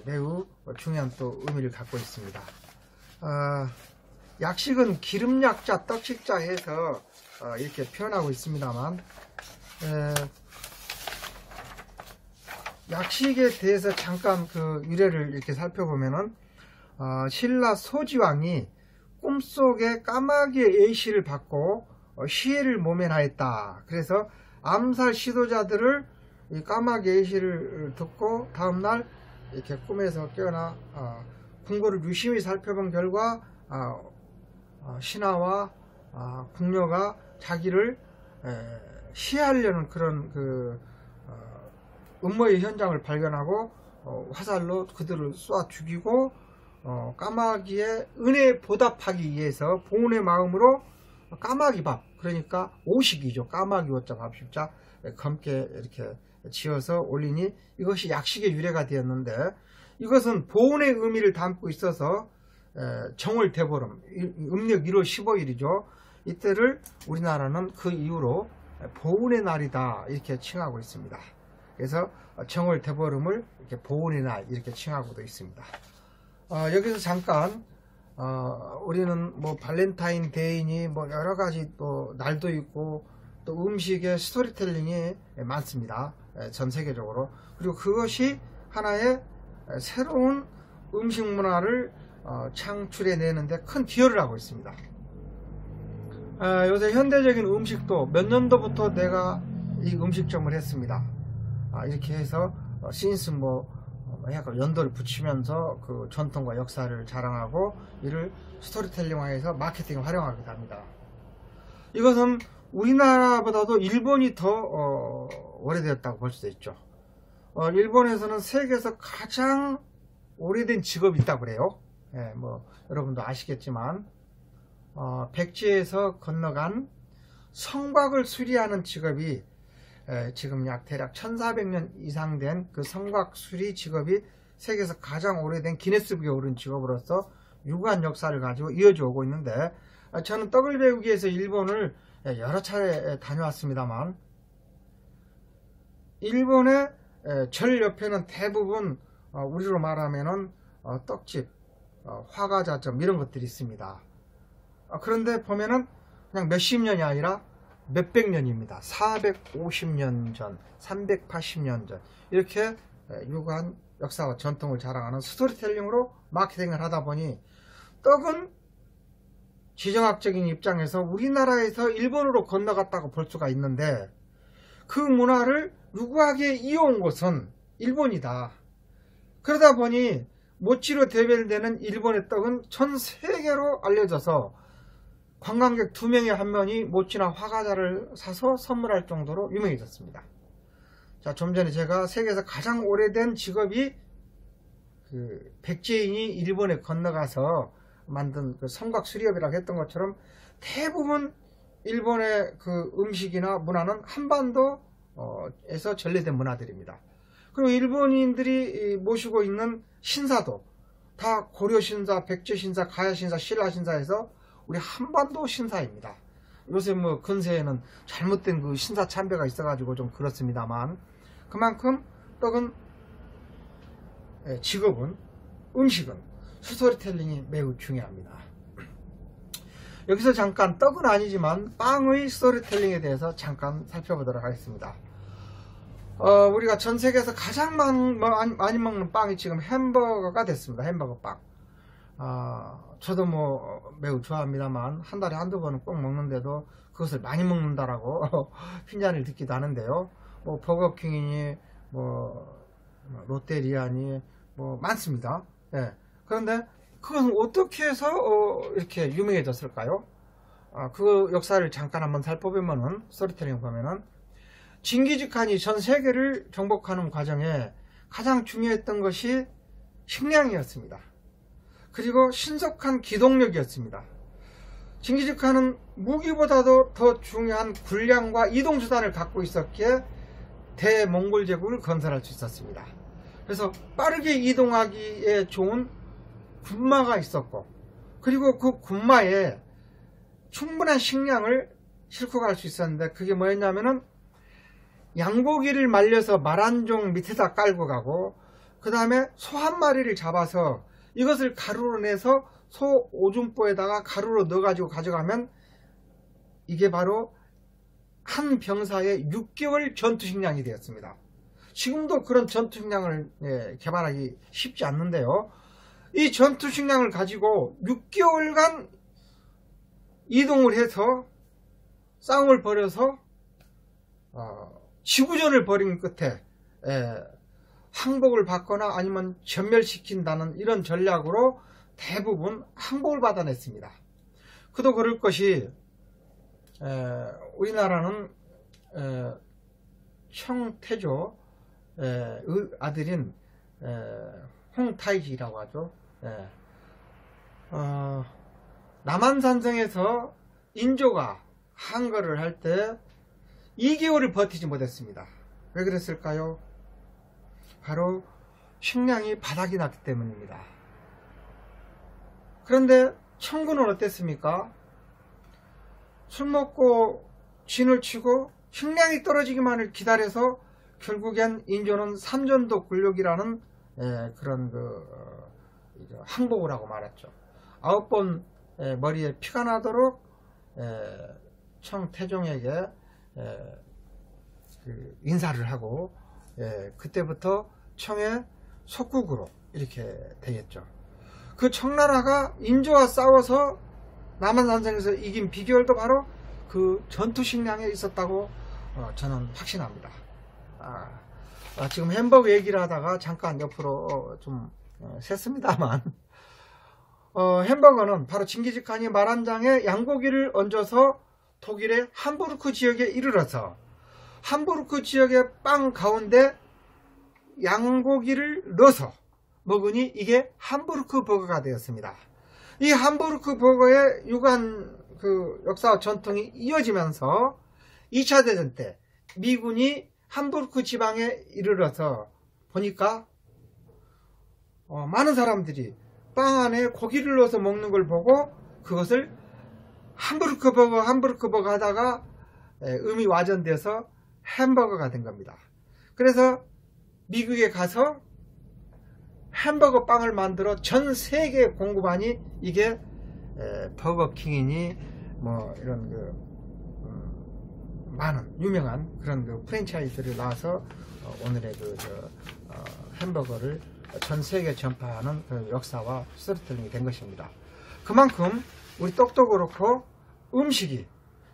Speaker 1: 매우 중요한 또 의미를 갖고 있습니다. 약식은 기름약자, 떡식자 해서 이렇게 표현하고 있습니다만, 약식에 대해서 잠깐 그 유래를 이렇게 살펴보면은, 신라 소지왕이 꿈속에 까마귀의 A씨를 받고 시해를 모면하였다. 그래서 암살 시도자들을 이 까마귀 A씨를 듣고 다음날 이렇게 꿈에서 깨어나 궁궐을 유심히 살펴본 결과 신하와 궁녀가 자기를 시해하려는 그런 그 음모의 현장을 발견하고 화살로 그들을 쏘아 죽이고 까마귀의 은혜에 보답하기 위해서 보은의 마음으로 까마귀밥, 그러니까 오식이죠. 까마귀 오자 밥십자 검게 이렇게 지어서 올리니 이것이 약식의 유래가 되었는데, 이것은 보은의 의미를 담고 있어서 정월 대보름, 음력 1월 15일이죠. 이때를 우리나라는 그 이후로 보은의 날이다 이렇게 칭하고 있습니다. 그래서 정월 대보름을 이렇게 보은의 날 이렇게 칭하고도 있습니다. 여기서 잠깐 우리는 뭐 발렌타인데이니 뭐 여러가지 또 날도 있고 또 음식의 스토리텔링이 많습니다. 전 세계적으로. 그리고 그것이 하나의 새로운 음식 문화를 창출해 내는데 큰 기여를 하고 있습니다. 요새 현대적인 음식도 몇 년도부터 내가 이 음식점을 했습니다. 이렇게 해서 신스 약간 연도를 붙이면서 그 전통과 역사를 자랑하고 이를 스토리텔링화해서 마케팅에 활용하기도 합니다. 이것은 우리나라보다도 일본이 더 오래되었다고 볼 수도 있죠. 일본에서는 세계에서 가장 오래된 직업이 있다고 그래요. 여러분도 아시겠지만 백제에서 건너간 성곽을 수리하는 직업이 지금 대략 1400년 이상 된 그 성곽 수리 직업이 세계에서 가장 오래된 기네스북에 오른 직업으로서 유구한 역사를 가지고 이어져 오고 있는데, 저는 떡을 배우기 위해서 일본을 여러 차례 다녀왔습니다만, 일본의 절 옆에는 대부분 우리로 말하면은 떡집, 화과자점 이런 것들이 있습니다. 그런데 보면은 그냥 몇십 년이 아니라 몇백 년입니다. 450년 전, 380년 전 이렇게 유구한 역사와 전통을 자랑하는 스토리텔링으로 마케팅을 하다 보니 떡은 지정학적인 입장에서 우리나라에서 일본으로 건너갔다고 볼 수가 있는데, 그 문화를 유구하게 이어온 곳은 일본이다. 그러다 보니 모찌로 대별되는 일본의 떡은 전 세계로 알려져서 관광객 2명에 1명이 모찌나 화과자를 사서 선물할 정도로 유명해졌습니다. 자, 좀 전에 제가 세계에서 가장 오래된 직업이 그 백제인이 일본에 건너가서 만든 그 성곽 수리업이라고 했던 것처럼 대부분 일본의 그 음식이나 문화는 한반도에서 전래된 문화들입니다. 그리고 일본인들이 모시고 있는 신사도 다 고려신사, 백제신사, 가야신사, 신라신사에서 우리 한반도 신사입니다. 요새 뭐 근세에는 잘못된 그 신사 참배가 있어가지고 좀 그렇습니다만, 그만큼 떡은, 직업은, 음식은 스토리텔링이 매우 중요합니다. 여기서 잠깐 떡은 아니지만 빵의 스토리텔링에 대해서 잠깐 살펴보도록 하겠습니다. 우리가 전 세계에서 가장 많이 먹는 빵이 지금 햄버거가 됐습니다. 햄버거 빵. 저도 뭐 매우 좋아합니다만 한 달에 한두 번은 꼭 먹는데도 그것을 많이 먹는다라고 핀잔을 듣기도 하는데요. 뭐 버거킹이니 뭐 롯데리아니 뭐 많습니다. 그런데 그것은 어떻게 해서 이렇게 유명해졌을까요? 그 역사를 잠깐 한번 살펴보면은, 스토리텔링 보면은 징기즈칸이 전 세계를 정복하는 과정에 가장 중요했던 것이 식량이었습니다. 그리고 신속한 기동력이었습니다. 징기즈칸은 무기보다도 더 중요한 군량과 이동수단을 갖고 있었기에 대몽골 제국을 건설할 수 있었습니다. 그래서 빠르게 이동하기에 좋은 군마가 있었고, 그리고 그 군마에 충분한 식량을 싣고 갈 수 있었는데, 그게 뭐였냐면은 양고기를 말려서 말 한 종 밑에다 깔고 가고, 그 다음에 소 한 마리를 잡아서 이것을 가루로 내서 소 오줌보에다가 가루로 넣어가지고 가져가면 이게 바로 한 병사의 6개월 전투식량이 되었습니다. 지금도 그런 전투식량을 개발하기 쉽지 않는데요. 이 전투식량을 가지고 6개월간 이동을 해서 싸움을 벌여서 지구전을 벌인 끝에 항복을 받거나 아니면 전멸시킨다는 이런 전략으로 대부분 항복을 받아냈습니다. 그도 그럴 것이 우리나라는 청태조의 아들인 홍타이지라고 하죠. 남한산성에서 인조가 항거를 할 때 2개월을 버티지 못했습니다. 왜 그랬을까요? 바로 식량이 바닥이 났기 때문입니다. 그런데 청군은 어땠습니까? 술 먹고 진을 치고 식량이 떨어지기만을 기다려서 결국엔 인조는 삼전도 굴욕이라는 그런 항복을 하고 말았죠. 9번 머리에 피가 나도록 청태종에게 인사를 하고 그때부터 청의 속국으로 이렇게 되겠죠. 그 청나라가 인조와 싸워서 남한산성에서 이긴 비결도 바로 그 전투식량에 있었다고 저는 확신합니다. 지금 햄버거 얘기를 하다가 잠깐 옆으로 좀 샜습니다만 햄버거는 바로 징기즈칸이 말한장에 양고기를 얹어서 독일의 함부르크 지역에 이르러서 함부르크 지역의 빵 가운데 양고기를 넣어서 먹으니 이게 함부르크 버거가 되었습니다. 이 함부르크 버거의 유관 역사와 전통이 이어지면서 2차 대전 때 미군이 함부르크 지방에 이르러서 보니까 많은 사람들이 빵 안에 고기를 넣어서 먹는 걸 보고 그것을 함부르크 버거 하다가 음이 와전돼서 햄버거가 된 겁니다. 그래서 미국에 가서 햄버거 빵을 만들어 전 세계에 공급하니 이게 버거킹이니 뭐 이런 많은 유명한 그런 프랜차이즈를 낳아서 오늘의 햄버거를 전 세계에 전파하는 역사와 스토리텔링이 된 것입니다. 그만큼 우리 떡도 그렇고 음식이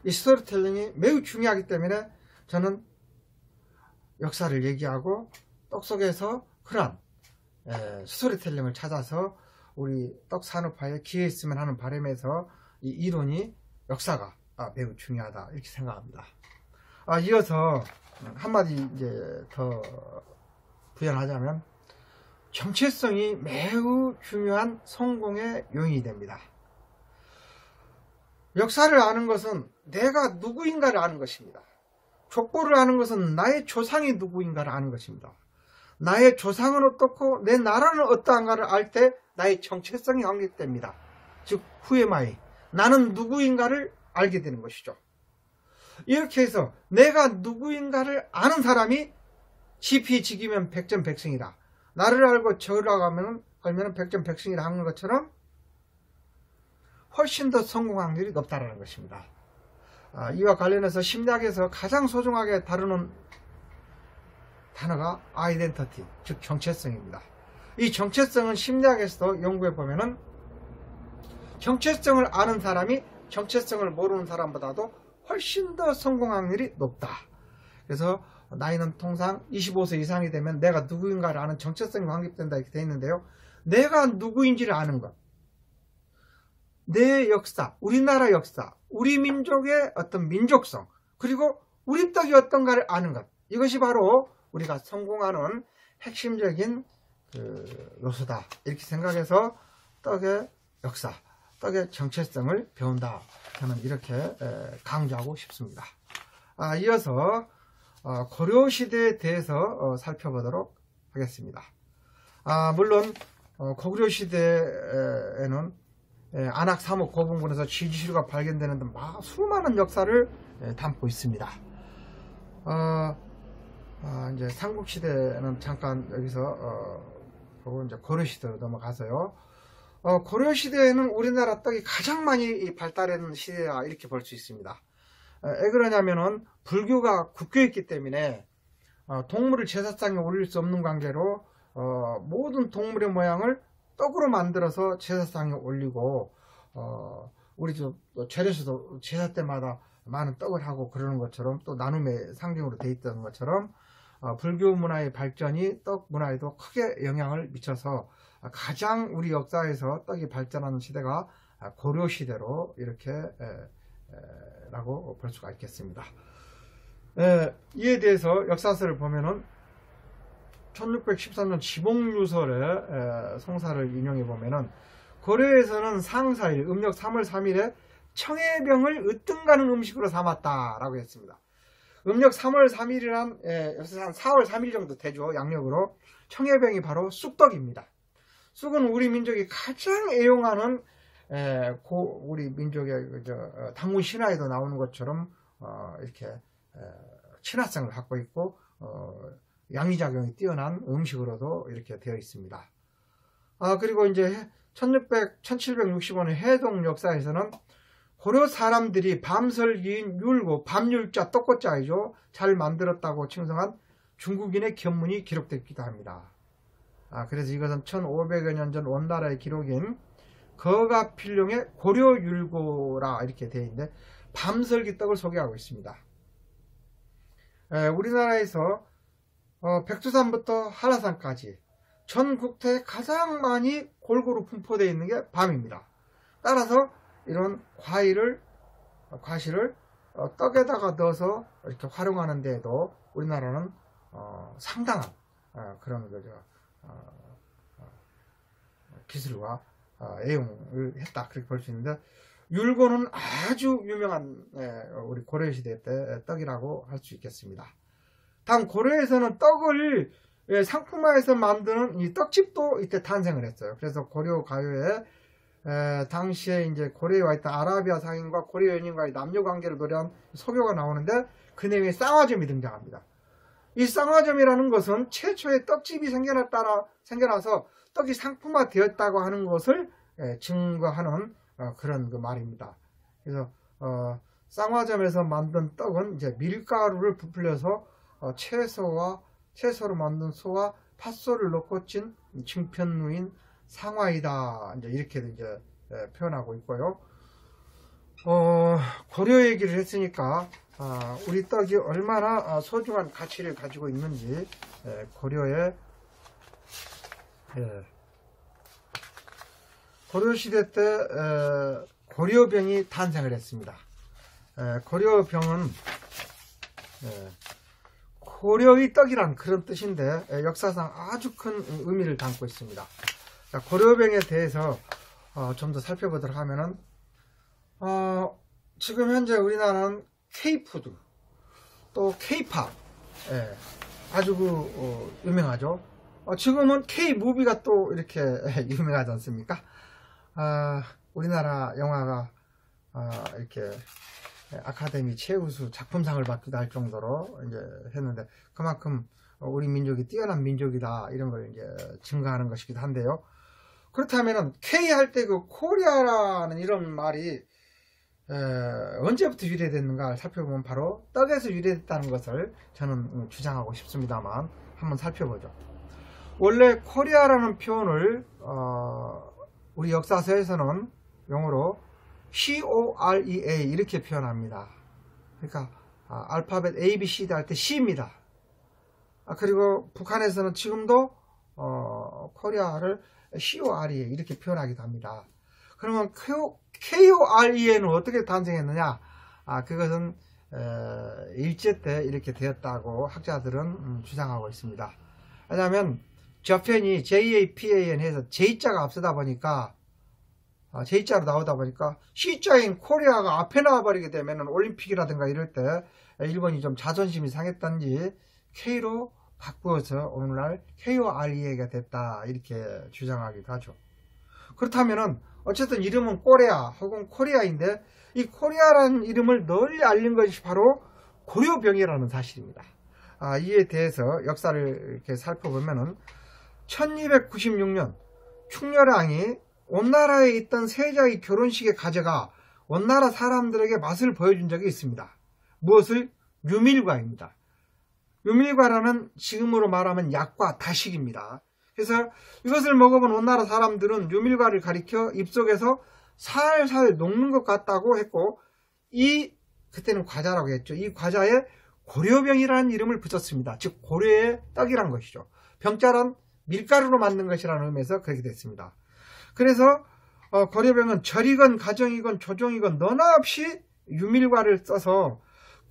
Speaker 1: 이 스토리텔링이 매우 중요하기 때문에 저는 역사를 얘기하고 떡 속에서 그런 스토리텔링을 찾아서 우리 떡 산업화에 기여했으면 하는 바람에서 이 이론이 역사가 매우 중요하다 이렇게 생각합니다. 이어서 한마디 이제 더 부연하자면 정체성이 매우 중요한 성공의 요인이 됩니다. 역사를 아는 것은 내가 누구인가를 아는 것입니다. 족보를 아는 것은 나의 조상이 누구인가를 아는 것입니다. 나의 조상은 어떻고 내 나라는 어떠한가를 알 때 나의 정체성이 확립됩니다. 즉 후에마이 나는 누구인가를 알게 되는 것이죠. 이렇게 해서 내가 누구인가를 아는 사람이 지피지기면 백전백승이다. 나를 알고 저를 알면 백전백승이라 하는 것처럼 훨씬 더 성공 확률이 높다는 것입니다. 이와 관련해서 심리학에서 가장 소중하게 다루는 단어가 아이덴티티, 즉 정체성입니다. 이 정체성은 심리학에서도 연구해 보면은 정체성을 아는 사람이 정체성을 모르는 사람보다도 훨씬 더 성공 확률이 높다. 그래서 나이는 통상 25세 이상이 되면 내가 누구인가를 아는 정체성이 확립된다 이렇게 되어 있는데요. 내가 누구인지를 아는 것, 내 역사, 우리나라 역사, 우리 민족의 어떤 민족성, 그리고 우리 떡이 어떤가를 아는 것, 이것이 바로 우리가 성공하는 핵심적인 요소다 이렇게 생각해서 떡의 역사, 떡의 정체성을 배운다. 저는 이렇게 강조하고 싶습니다. 이어서 고려시대에 대해서 살펴보도록 하겠습니다. 물론 고구려시대에는 안악, 삼옥, 고분군에서 지지시루가 발견되는 등 수많은 역사를 담고 있습니다. 이제 삼국시대는 잠깐 여기서 보고 이제 고려시대로 넘어가서요. 고려시대에는 우리나라 떡이 가장 많이 발달했는 시대다 이렇게 볼 수 있습니다. 왜 그러냐면은 불교가 국교였기 때문에 동물을 제사상에 올릴 수 없는 관계로 모든 동물의 모양을 떡으로 만들어서 제사상에 올리고 우리 절에서도 제사 때마다 많은 떡을 하고 그러는 것처럼 또 나눔의 상징으로 돼 있던 것처럼 불교 문화의 발전이 떡 문화에도 크게 영향을 미쳐서 가장 우리 역사에서 떡이 발전하는 시대가 고려 시대로 이렇게 라고 볼 수가 있겠습니다. 이에 대해서 역사서를 보면은 1613년 지봉유설의 송사를 인용해 보면은 고려에서는 상사일 음력 3월 3일에 청해병을 으뜸가는 음식으로 삼았다 라고 했습니다. 음력 3월 3일이란 한 4월 3일 정도 되죠. 양력으로. 청해병이 바로 쑥떡입니다. 쑥은 우리 민족이 가장 애용하는 우리 민족의 당군 신화에도 나오는 것처럼 이렇게 친화성을 갖고 있고 양리작용이 뛰어난 음식으로도 이렇게 되어 있습니다. 그리고 이제 1765년 해동 역사에서는 고려 사람들이 밤설기인 율고 밤율자 떡고자이죠. 잘 만들었다고 칭송한 중국인의 견문이 기록되기도 합니다. 그래서 이것은 1500여 년 전 원나라의 기록인 거가필룡의 고려율고라 이렇게 되어 있는데 밤설기 떡을 소개하고 있습니다. 우리나라에서 백두산부터 한라산까지 전 국토에 가장 많이 골고루 분포되어 있는 게 밤입니다. 따라서 이런 과실을 떡에다가 넣어서 이렇게 활용하는 데에도 우리나라는 상당한 그런 기술과 애용을 했다 그렇게 볼 수 있는데 율고는 아주 유명한 우리 고려시대 때 떡이라고 할 수 있겠습니다. 다음 고려에서는 떡을 상품화해서 만드는 이 떡집도 이때 탄생을 했어요. 그래서 고려 가요에 당시에 이제 고려에 와 있던 아라비아 상인과 고려 연인과의 남녀 관계를 노래한 소교가 나오는데 그 내용에 쌍화점이 등장합니다. 이 쌍화점이라는 것은 최초의 떡집이 생겨나서 떡이 상품화 되었다고 하는 것을 증거하는 그런 말입니다. 그래서 쌍화점에서 만든 떡은 이제 밀가루를 부풀려서 채소로 만든 소와 팥소를 넣고 찐 증편루인 상화이다. 이렇게 이제 표현하고 있고요. 고려 얘기를 했으니까 우리 떡이 얼마나 소중한 가치를 가지고 있는지 고려의 고려시대 때 고려병이 탄생을 했습니다. 고려병은 고려의 떡이란 그런 뜻인데 역사상 아주 큰 의미를 담고 있습니다. 고려병에 대해서 좀 더 살펴보도록 하면은 지금 현재 우리나라는 K푸드 또 K팝 아주 유명하죠. 지금은 K무비가 또 이렇게 유명하지 않습니까? 우리나라 영화가 이렇게 아카데미 최우수 작품상을 받기도 할 정도로 이제 했는데 그만큼 우리 민족이 뛰어난 민족이다 이런 걸 이제 증거하는 것이기도 한데요. 그렇다면은 K 할 때 그 코리아라는 이런 말이 언제부터 유래됐는가 살펴보면 바로 떡에서 유래됐다는 것을 저는 주장하고 싶습니다만 한번 살펴보죠. 원래 코리아라는 표현을 우리 역사서에서는 영어로 COREA 이렇게 표현합니다. 그러니까 알파벳 A, B, C D 할 때 C입니다. 그리고 북한에서는 지금도 코리아를 COREA 이렇게 표현하기도 합니다. 그러면 KOREA는 어떻게 탄생했느냐? 그것은 일제 때 이렇게 되었다고 학자들은 주장하고 있습니다. 왜냐하면 저편이 JAPAN 해서 J자가 앞서다 보니까 J자로 나오다 보니까 C자인 코리아가 앞에 나와버리게 되면 올림픽이라든가 이럴 때 일본이 좀 자존심이 상했던지 K로 바꾸어서 오늘날 KOREA가 됐다 이렇게 주장하기도 하죠. 그렇다면은 어쨌든 이름은 꼬레아 혹은 코리아인데 이 코리아라는 이름을 널리 알린 것이 바로 고려병이라는 사실입니다. 이에 대해서 역사를 이렇게 살펴보면은 1296년 충렬왕이 원나라에 있던 세자의 결혼식에 가져가 원나라 사람들에게 맛을 보여준 적이 있습니다. 무엇을? 유밀과입니다. 유밀과라는 지금으로 말하면 약과 다식입니다. 그래서 이것을 먹어본 오나라 사람들은 유밀과를 가리켜 입속에서 살살 녹는 것 같다고 했고, 그때는 과자라고 했죠. 이 과자에 고려병이라는 이름을 붙였습니다. 즉 고려의 떡이란 것이죠. 병자란 밀가루로 만든 것이라는 의미에서 그렇게 됐습니다. 그래서 고려병은 절이건 가정이건 조정이건 너나 없이 유밀과를 써서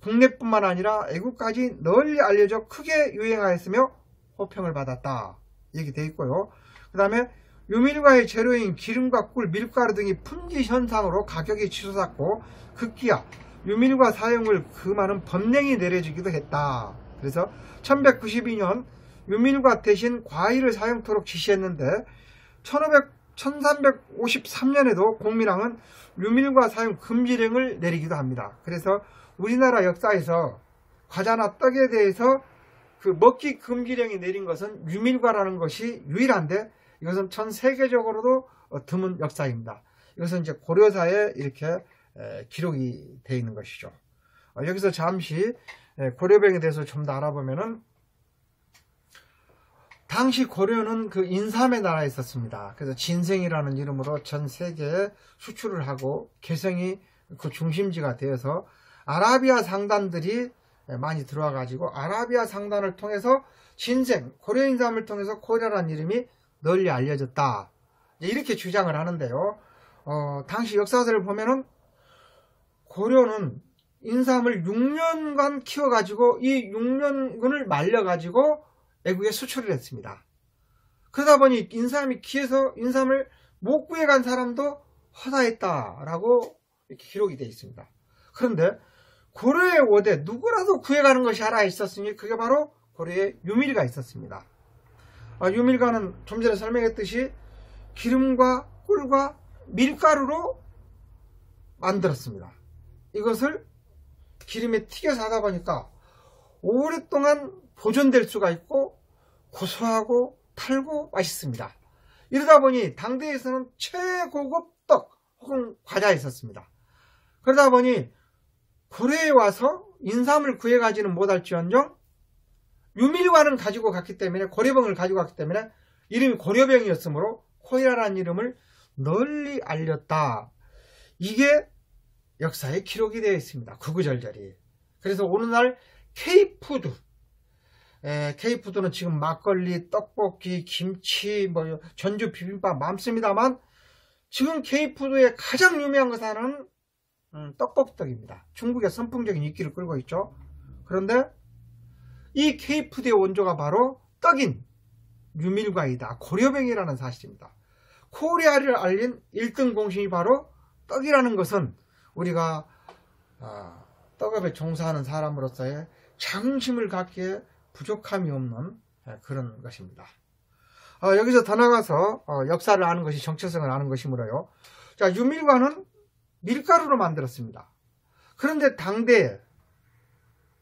Speaker 1: 국내뿐만 아니라 애국까지 널리 알려져 크게 유행하였으며 호평을 받았다 얘기 되어 있고요. 그 다음에 유밀과의 재료인 기름과 꿀, 밀가루 등이 품귀 현상으로 가격이 치솟았고 급기야 유밀과 사용을 금하는 법령이 내려지기도 했다. 그래서 1192년 유밀과 대신 과일을 사용토록 지시했는데 1353년에도 공민왕은 유밀과 사용 금지령을 내리기도 합니다. 그래서 우리나라 역사에서 과자나 떡에 대해서 그 먹기 금지령이 내린 것은 유밀과라는 것이 유일한데, 이것은 전 세계적으로도 드문 역사입니다. 이것은 이제 고려사에 이렇게 기록이 되어 있는 것이죠. 여기서 잠시 고려병에 대해서 좀 더 알아보면은, 당시 고려는 그 인삼의 나라에 있었습니다. 그래서 진생이라는 이름으로 전 세계에 수출을 하고 개성이 그 중심지가 되어서 아라비아 상단들이 많이 들어와 가지고 아라비아 상단을 통해서 진생, 고려 인삼을 통해서 고려라는 이름이 널리 알려졌다. 이렇게 주장을 하는데요. 당시 역사서를 보면은 고려는 인삼을 6년간 키워가지고 이 6년근을 말려가지고 애국에 수출을 했습니다. 그러다 보니 인삼이 귀해서 인삼을 못 구해간 사람도 허다했다라고 이렇게 기록이 되어 있습니다. 그런데 고려의 5대 누구라도 구해가는 것이 하나 있었으니 그게 바로 고려의 유밀가 있었습니다. 유밀가는 좀 전에 설명했듯이 기름과 꿀과 밀가루로 만들었습니다. 이것을 기름에 튀겨서 하다 보니까 오랫동안 보존될 수가 있고 고소하고 달고 맛있습니다. 이러다 보니 당대에서는 최고급 떡 혹은 과자였었습니다. 그러다 보니 고려에 와서 인삼을 구해가지는 못할지언정 유밀과는 가지고 갔기 때문에, 고려병을 가지고 갔기 때문에 이름이 고려병이었으므로 코이라라는 이름을 널리 알렸다. 이게 역사에 기록이 되어 있습니다. 구구절절히. 그래서 오늘날 K푸드는 지금 막걸리, 떡볶이, 김치, 전주 비빔밥 많습니다만, 지금 K푸드의 가장 유명한 것은 떡볶이떡입니다. 중국의 선풍적인 인기를 끌고 있죠. 그런데 이 K푸드의 원조가 바로 떡인 유밀과이다. 고려병이라는 사실입니다. 코리아를 알린 1등 공신이 바로 떡이라는 것은 우리가 떡업에 종사하는 사람으로서의 자긍심을 갖기에 부족함이 없는 그런 것입니다. 여기서 더 나가서 역사를 아는 것이 정체성을 아는 것이므로요. 자, 유밀과는 밀가루로 만들었습니다. 그런데 당대에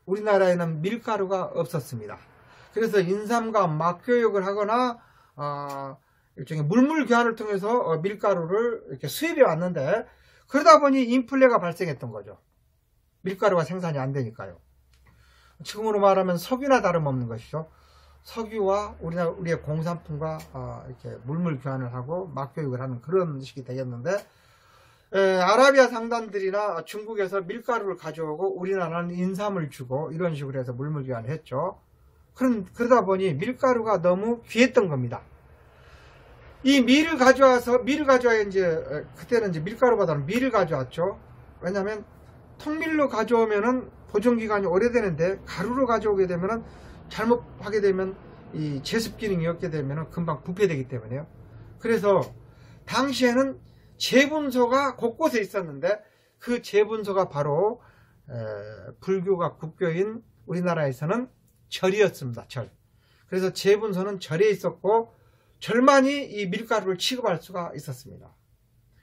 Speaker 1: 우리나라에는 밀가루가 없었습니다. 그래서 인삼과 맞교육을 하거나 일종의 물물 교환을 통해서 밀가루를 이렇게 수입해 왔는데, 그러다 보니 인플레가 발생했던 거죠. 밀가루가 생산이 안 되니까요. 지금으로 말하면 석유나 다름없는 것이죠. 석유와 우리의 공산품과 이렇게 물물 교환을 하고 맞교육을 하는 그런 식이 되겠는데, 아라비아 상단들이나 중국에서 밀가루를 가져오고 우리나라는 인삼을 주고 이런 식으로 해서 물물 교환을 했죠. 그러다 보니 밀가루가 너무 귀했던 겁니다. 이 밀을 가져와야 이제 그때는 이제 밀가루보다는 밀을 가져왔죠. 왜냐하면 통밀로 가져오면은 보존 기간이 오래되는데 가루로 가져오게 되면은 잘못하게 되면 이 제습 기능이 없게 되면은 금방 부패되기 때문에요. 그래서 당시에는 제분소가 곳곳에 있었는데 그 제분소가 바로 불교가 국교인 우리나라에서는 절이었습니다. 절. 그래서 제분소는 절에 있었고 절만이 이 밀가루를 취급할 수가 있었습니다.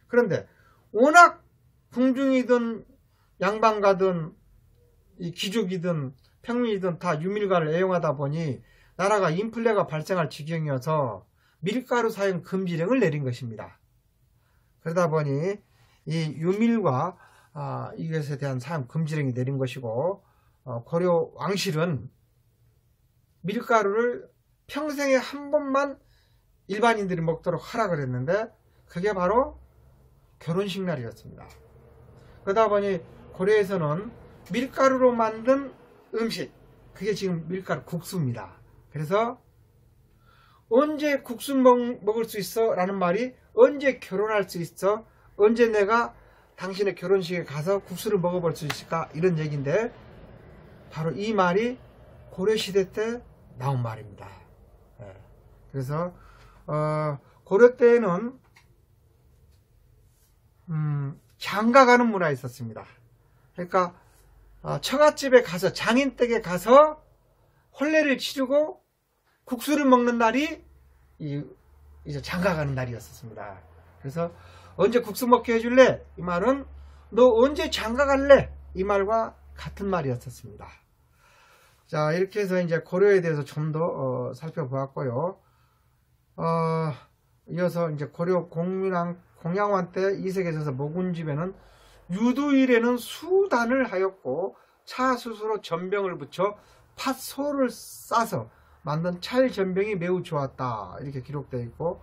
Speaker 1: 그런데 워낙 궁중이든 양반가든 이 귀족이든 평민이든 다 유밀가를 애용하다 보니 나라가 인플레가 발생할 지경이어서 밀가루 사용 금지령을 내린 것입니다. 그러다 보니 이 유밀과 이것에 대한 사용 금지령이 내린 것이고, 고려 왕실은 밀가루를 평생에 한 번만 일반인들이 먹도록 허락을 했는데, 그게 바로 결혼식 날이었습니다. 그러다 보니 고려에서는 밀가루로 만든 음식, 그게 지금 밀가루 국수입니다. 그래서 언제 국수 먹을 수 있어? 라는 말이 언제 결혼할 수 있어? 언제 내가 당신의 결혼식에 가서 국수를 먹어볼 수 있을까? 이런 얘기인데, 바로 이 말이 고려시대 때 나온 말입니다. 그래서 고려 때에는 장가가는 문화가 있었습니다. 그러니까 처갓집에 가서, 장인댁에 가서 혼례를 치르고 국수를 먹는 날이 이제 장가가는 날이었습니다. 그래서 언제 국수 먹게 해줄래? 이 말은 너 언제 장가갈래? 이 말과 같은 말이었습니다. 자, 이렇게 해서 이제 고려에 대해서 좀 더 살펴보았고요. 이어서 이제 고려 공양왕 때 이색에서 모군집에는 유두일에는 수단을 하였고 차수수로 전병을 붙여 팥소를 싸서 만든 찰전병이 매우 좋았다, 이렇게 기록되어 있고,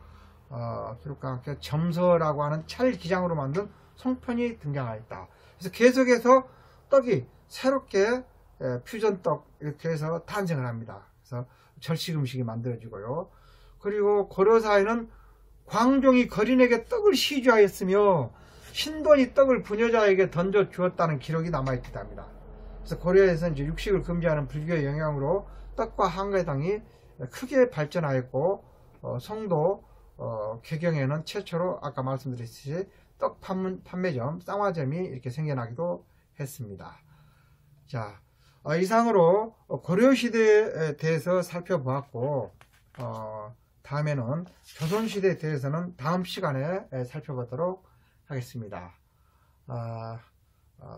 Speaker 1: 기록과 함께 점서라고 하는 찰기장으로 만든 송편이 등장하였다. 그래서 계속해서 떡이 새롭게 퓨전떡 이렇게 해서 탄생을 합니다. 그래서 절식 음식이 만들어지고요. 그리고 고려사에는 광종이 거린에게 떡을 시주하였으며 신돈이 떡을 부녀자에게 던져 주었다는 기록이 남아있기도 합니다. 그래서 고려에서 이제 육식을 금지하는 불교의 영향으로 떡과 한가당이 크게 발전하였고, 성도 개경에는 최초로 아까 말씀드렸듯이 떡 판매점, 쌍화점이 이렇게 생겨나기도 했습니다. 자, 이상으로 고려시대에 대해서 살펴보았고, 다음에는 조선시대에 대해서는 다음 시간에 살펴보도록 하겠습니다.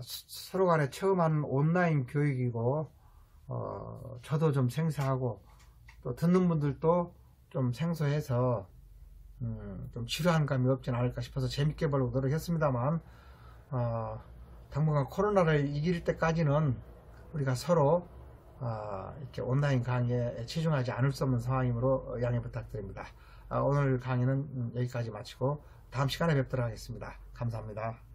Speaker 1: 서로 간에 처음 하는 온라인 교육이고, 저도 좀 생소하고 또 듣는 분들도 좀 생소해서 좀 지루한 감이 없진 않을까 싶어서 재밌게 보려고 노력했습니다만, 당분간 코로나를 이길 때까지는 우리가 서로 이렇게 온라인 강의에 치중하지 않을 수 없는 상황이므로 양해 부탁드립니다. 오늘 강의는 여기까지 마치고 다음 시간에 뵙도록 하겠습니다. 감사합니다.